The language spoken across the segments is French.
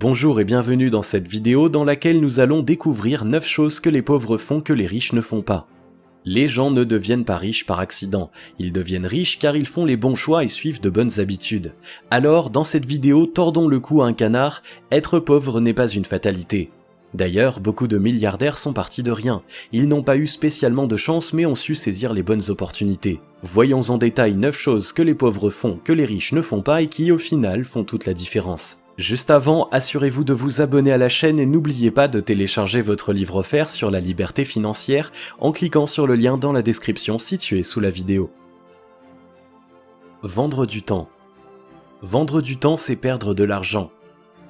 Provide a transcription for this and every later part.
Bonjour et bienvenue dans cette vidéo dans laquelle nous allons découvrir 9 choses que les pauvres font que les riches ne font pas. Les gens ne deviennent pas riches par accident, ils deviennent riches car ils font les bons choix et suivent de bonnes habitudes. Alors, dans cette vidéo, tordons le cou à un canard, être pauvre n'est pas une fatalité. D'ailleurs, beaucoup de milliardaires sont partis de rien. Ils n'ont pas eu spécialement de chance mais ont su saisir les bonnes opportunités. Voyons en détail 9 choses que les pauvres font que les riches ne font pas et qui au final font toute la différence. Juste avant, assurez-vous de vous abonner à la chaîne et n'oubliez pas de télécharger votre livre offert sur la liberté financière en cliquant sur le lien dans la description situé sous la vidéo. Vendre du temps. Vendre du temps, c'est perdre de l'argent.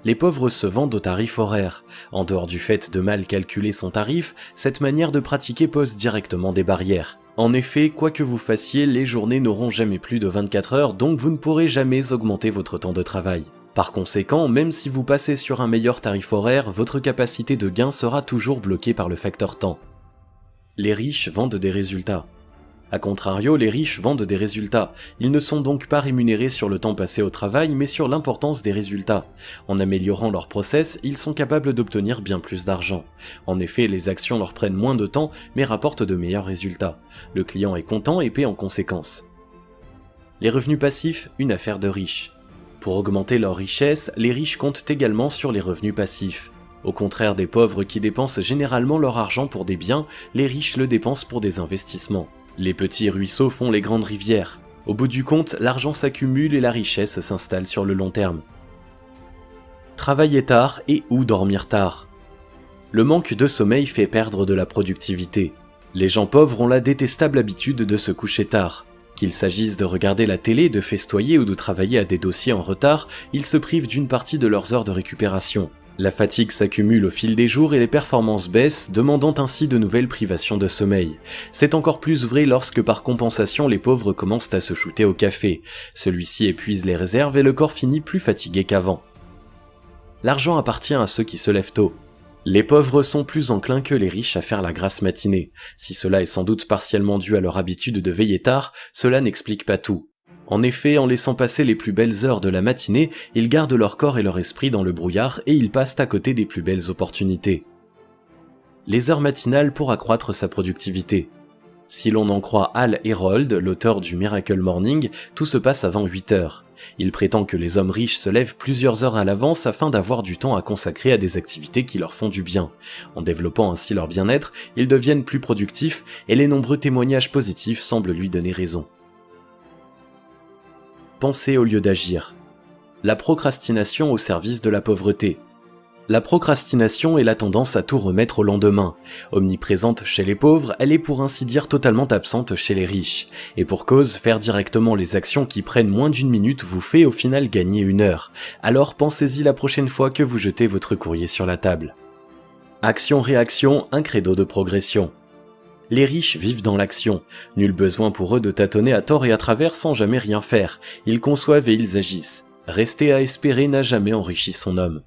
Les pauvres se vendent au tarif horaire. En dehors du fait de mal calculer son tarif, cette manière de pratiquer pose directement des barrières. En effet, quoi que vous fassiez, les journées n'auront jamais plus de 24 heures, donc vous ne pourrez jamais augmenter votre temps de travail. Par conséquent, même si vous passez sur un meilleur tarif horaire, votre capacité de gain sera toujours bloquée par le facteur temps. Les riches vendent des résultats. A contrario, les riches vendent des résultats. Ils ne sont donc pas rémunérés sur le temps passé au travail, mais sur l'importance des résultats. En améliorant leur process, ils sont capables d'obtenir bien plus d'argent. En effet, les actions leur prennent moins de temps, mais rapportent de meilleurs résultats. Le client est content et paie en conséquence. Les revenus passifs, une affaire de riches. Pour augmenter leur richesse, les riches comptent également sur les revenus passifs. Au contraire des pauvres qui dépensent généralement leur argent pour des biens, les riches le dépensent pour des investissements. Les petits ruisseaux font les grandes rivières. Au bout du compte, l'argent s'accumule et la richesse s'installe sur le long terme. Travailler tard et ou dormir tard. Le manque de sommeil fait perdre de la productivité. Les gens pauvres ont la détestable habitude de se coucher tard. Qu'il s'agisse de regarder la télé, de festoyer ou de travailler à des dossiers en retard, ils se privent d'une partie de leurs heures de récupération. La fatigue s'accumule au fil des jours et les performances baissent, demandant ainsi de nouvelles privations de sommeil. C'est encore plus vrai lorsque par compensation les pauvres commencent à se shooter au café. Celui-ci épuise les réserves et le corps finit plus fatigué qu'avant. L'argent appartient à ceux qui se lèvent tôt. Les pauvres sont plus enclins que les riches à faire la grasse matinée. Si cela est sans doute partiellement dû à leur habitude de veiller tard, cela n'explique pas tout. En effet, en laissant passer les plus belles heures de la matinée, ils gardent leur corps et leur esprit dans le brouillard et ils passent à côté des plus belles opportunités. Les heures matinales pour accroître sa productivité. Si l'on en croit Hal Herold, l'auteur du Miracle Morning, tout se passe avant 8 heures. Il prétend que les hommes riches se lèvent plusieurs heures à l'avance afin d'avoir du temps à consacrer à des activités qui leur font du bien. En développant ainsi leur bien-être, ils deviennent plus productifs et les nombreux témoignages positifs semblent lui donner raison. Penser au lieu d'agir. La procrastination au service de la pauvreté. La procrastination est la tendance à tout remettre au lendemain. Omniprésente chez les pauvres, elle est pour ainsi dire totalement absente chez les riches. Et pour cause, faire directement les actions qui prennent moins d'une minute vous fait au final gagner 1 heure. Alors pensez-y la prochaine fois que vous jetez votre courrier sur la table. Action-réaction, un credo de progression. Les riches vivent dans l'action. Nul besoin pour eux de tâtonner à tort et à travers sans jamais rien faire. Ils conçoivent et ils agissent. Rester à espérer n'a jamais enrichi son homme.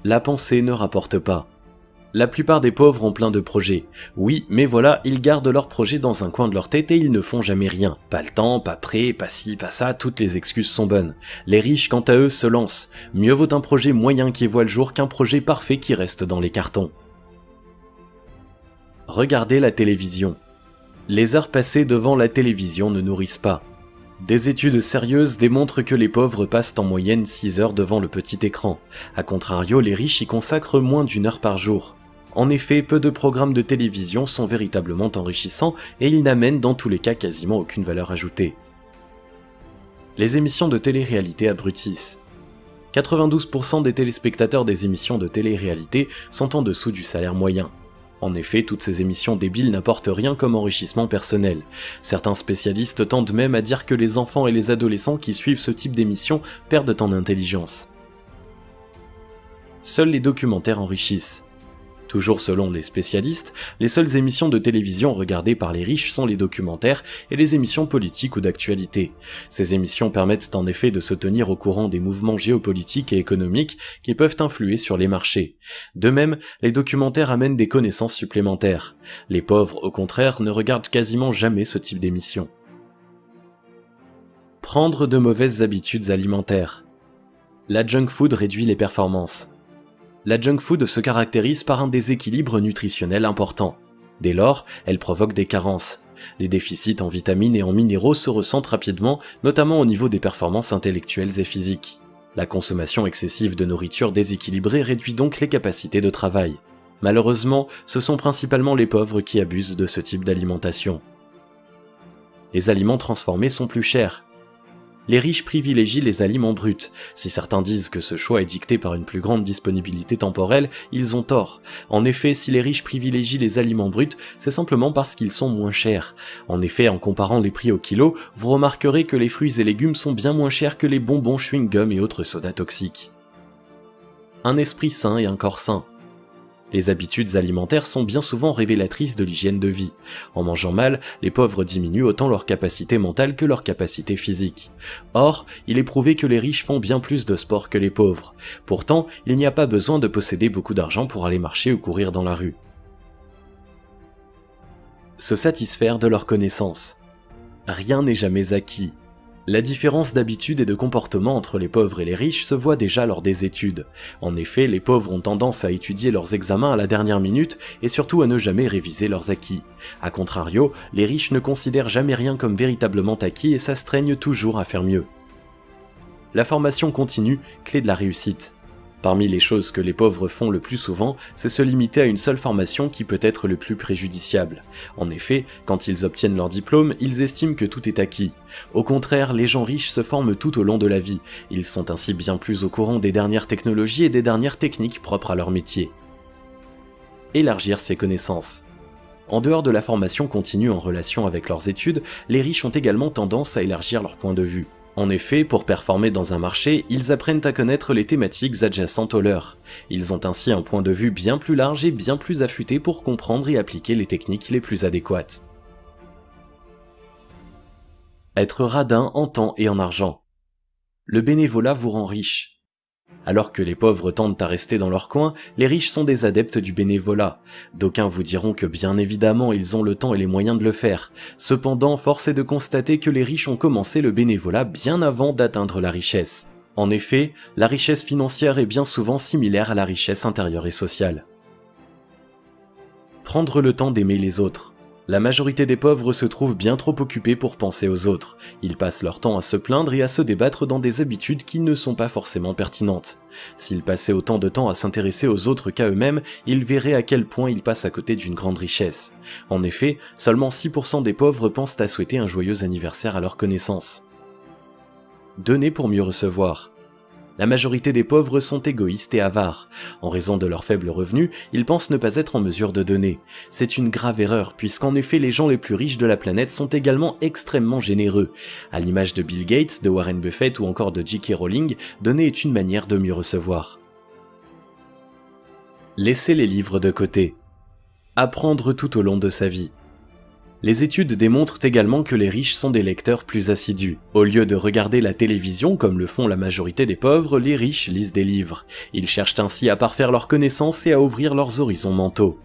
La pensée ne rapporte pas. La plupart des pauvres ont plein de projets. Oui, mais voilà, ils gardent leurs projets dans un coin de leur tête et ils ne font jamais rien. Pas le temps, pas prêt, pas ci, pas ça, toutes les excuses sont bonnes. Les riches, quant à eux, se lancent. Mieux vaut un projet moyen qui voit le jour qu'un projet parfait qui reste dans les cartons. Regardez la télévision. Les heures passées devant la télévision ne nourrissent pas. Des études sérieuses démontrent que les pauvres passent en moyenne 6 heures devant le petit écran. A contrario, les riches y consacrent moins d'1 heure par jour. En effet, peu de programmes de télévision sont véritablement enrichissants et ils n'amènent dans tous les cas quasiment aucune valeur ajoutée. Les émissions de télé-réalité abrutissent. 92% des téléspectateurs des émissions de télé-réalité sont en dessous du salaire moyen. En effet, toutes ces émissions débiles n'apportent rien comme enrichissement personnel. Certains spécialistes tendent même à dire que les enfants et les adolescents qui suivent ce type d'émissions perdent en intelligence. Seuls les documentaires enrichissent. Toujours selon les spécialistes, les seules émissions de télévision regardées par les riches sont les documentaires et les émissions politiques ou d'actualité. Ces émissions permettent en effet de se tenir au courant des mouvements géopolitiques et économiques qui peuvent influer sur les marchés. De même, les documentaires amènent des connaissances supplémentaires. Les pauvres, au contraire, ne regardent quasiment jamais ce type d'émissions. Prendre de mauvaises habitudes alimentaires. La junk food réduit les performances. La junk food se caractérise par un déséquilibre nutritionnel important. Dès lors, elle provoque des carences. Les déficits en vitamines et en minéraux se ressentent rapidement, notamment au niveau des performances intellectuelles et physiques. La consommation excessive de nourriture déséquilibrée réduit donc les capacités de travail. Malheureusement, ce sont principalement les pauvres qui abusent de ce type d'alimentation. Les aliments transformés sont plus chers. Les riches privilégient les aliments bruts. Si certains disent que ce choix est dicté par une plus grande disponibilité temporelle, ils ont tort. En effet, si les riches privilégient les aliments bruts, c'est simplement parce qu'ils sont moins chers. En effet, en comparant les prix au kilo, vous remarquerez que les fruits et légumes sont bien moins chers que les bonbons, chewing-gum et autres sodas toxiques. Un esprit sain et un corps sain. Les habitudes alimentaires sont bien souvent révélatrices de l'hygiène de vie. En mangeant mal, les pauvres diminuent autant leur capacité mentale que leur capacité physique. Or, il est prouvé que les riches font bien plus de sport que les pauvres. Pourtant, il n'y a pas besoin de posséder beaucoup d'argent pour aller marcher ou courir dans la rue. Se satisfaire de leurs connaissances. Rien n'est jamais acquis. La différence d'habitude et de comportement entre les pauvres et les riches se voit déjà lors des études. En effet, les pauvres ont tendance à étudier leurs examens à la dernière minute et surtout à ne jamais réviser leurs acquis. A contrario, les riches ne considèrent jamais rien comme véritablement acquis et s'astreignent toujours à faire mieux. La formation continue, clé de la réussite. Parmi les choses que les pauvres font le plus souvent, c'est se limiter à une seule formation qui peut être le plus préjudiciable. En effet, quand ils obtiennent leur diplôme, ils estiment que tout est acquis. Au contraire, les gens riches se forment tout au long de la vie. Ils sont ainsi bien plus au courant des dernières technologies et des dernières techniques propres à leur métier. Élargir ses connaissances. En dehors de la formation continue en relation avec leurs études, les riches ont également tendance à élargir leur point de vue. En effet, pour performer dans un marché, ils apprennent à connaître les thématiques adjacentes aux leurs. Ils ont ainsi un point de vue bien plus large et bien plus affûté pour comprendre et appliquer les techniques les plus adéquates. Être radin en temps et en argent. Le bénévolat vous rend riche. Alors que les pauvres tentent à rester dans leur coin, les riches sont des adeptes du bénévolat. D'aucuns vous diront que bien évidemment ils ont le temps et les moyens de le faire. Cependant, force est de constater que les riches ont commencé le bénévolat bien avant d'atteindre la richesse. En effet, la richesse financière est bien souvent similaire à la richesse intérieure et sociale. Prendre le temps d'aimer les autres. La majorité des pauvres se trouvent bien trop occupés pour penser aux autres. Ils passent leur temps à se plaindre et à se débattre dans des habitudes qui ne sont pas forcément pertinentes. S'ils passaient autant de temps à s'intéresser aux autres qu'à eux-mêmes, ils verraient à quel point ils passent à côté d'une grande richesse. En effet, seulement 6% des pauvres pensent à souhaiter un joyeux anniversaire à leur connaissance. Donner pour mieux recevoir. La majorité des pauvres sont égoïstes et avares. En raison de leurs faibles revenus, ils pensent ne pas être en mesure de donner. C'est une grave erreur, puisqu'en effet les gens les plus riches de la planète sont également extrêmement généreux. À l'image de Bill Gates, de Warren Buffett ou encore de J.K. Rowling, donner est une manière de mieux recevoir. Laisser les livres de côté. Apprendre tout au long de sa vie. Les études démontrent également que les riches sont des lecteurs plus assidus. Au lieu de regarder la télévision comme le font la majorité des pauvres, les riches lisent des livres. Ils cherchent ainsi à parfaire leurs connaissances et à ouvrir leurs horizons mentaux.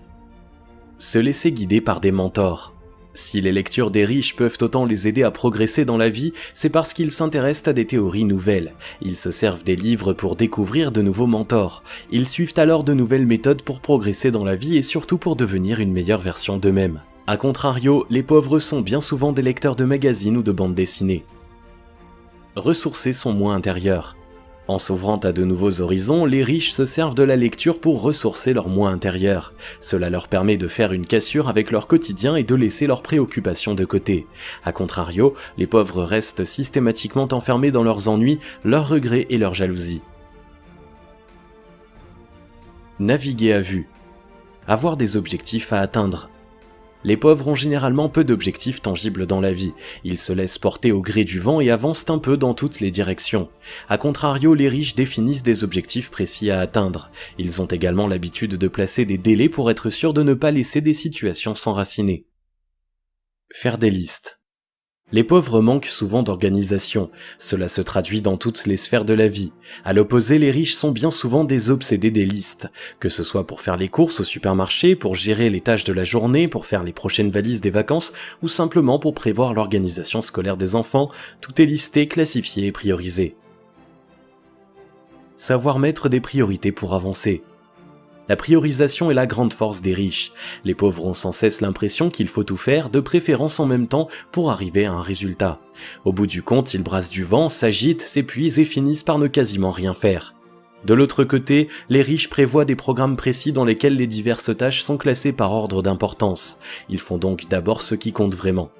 Se laisser guider par des mentors. Si les lectures des riches peuvent autant les aider à progresser dans la vie, c'est parce qu'ils s'intéressent à des théories nouvelles. Ils se servent des livres pour découvrir de nouveaux mentors. Ils suivent alors de nouvelles méthodes pour progresser dans la vie et surtout pour devenir une meilleure version d'eux-mêmes. A contrario, les pauvres sont bien souvent des lecteurs de magazines ou de bandes dessinées. Ressourcer son moi intérieur. En s'ouvrant à de nouveaux horizons, les riches se servent de la lecture pour ressourcer leur moi intérieur. Cela leur permet de faire une cassure avec leur quotidien et de laisser leurs préoccupations de côté. A contrario, les pauvres restent systématiquement enfermés dans leurs ennuis, leurs regrets et leurs jalousies. Naviguer à vue. Avoir des objectifs à atteindre. Les pauvres ont généralement peu d'objectifs tangibles dans la vie. Ils se laissent porter au gré du vent et avancent un peu dans toutes les directions. A contrario, les riches définissent des objectifs précis à atteindre. Ils ont également l'habitude de placer des délais pour être sûrs de ne pas laisser des situations s'enraciner. Faire des listes. Les pauvres manquent souvent d'organisation. Cela se traduit dans toutes les sphères de la vie. À l'opposé, les riches sont bien souvent des obsédés des listes. Que ce soit pour faire les courses au supermarché, pour gérer les tâches de la journée, pour faire les prochaines valises des vacances, ou simplement pour prévoir l'organisation scolaire des enfants, tout est listé, classifié et priorisé. Savoir mettre des priorités pour avancer. La priorisation est la grande force des riches. Les pauvres ont sans cesse l'impression qu'il faut tout faire, de préférence en même temps, pour arriver à un résultat. Au bout du compte, ils brassent du vent, s'agitent, s'épuisent et finissent par ne quasiment rien faire. De l'autre côté, les riches prévoient des programmes précis dans lesquels les diverses tâches sont classées par ordre d'importance. Ils font donc d'abord ce qui compte vraiment.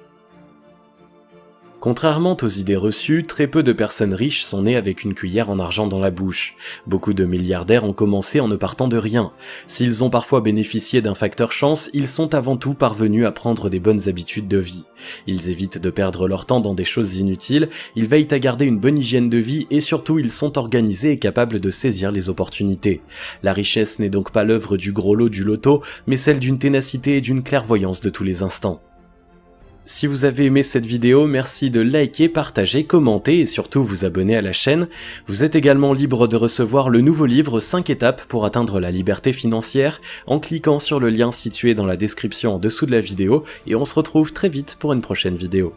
Contrairement aux idées reçues, très peu de personnes riches sont nées avec une cuillère en argent dans la bouche. Beaucoup de milliardaires ont commencé en ne partant de rien. S'ils ont parfois bénéficié d'un facteur chance, ils sont avant tout parvenus à prendre des bonnes habitudes de vie. Ils évitent de perdre leur temps dans des choses inutiles, ils veillent à garder une bonne hygiène de vie et surtout ils sont organisés et capables de saisir les opportunités. La richesse n'est donc pas l'œuvre du gros lot du loto, mais celle d'une ténacité et d'une clairvoyance de tous les instants. Si vous avez aimé cette vidéo, merci de liker, partager, commenter et surtout vous abonner à la chaîne. Vous êtes également libre de recevoir le nouveau livre 5 étapes pour atteindre la liberté financière en cliquant sur le lien situé dans la description en dessous de la vidéo et on se retrouve très vite pour une prochaine vidéo.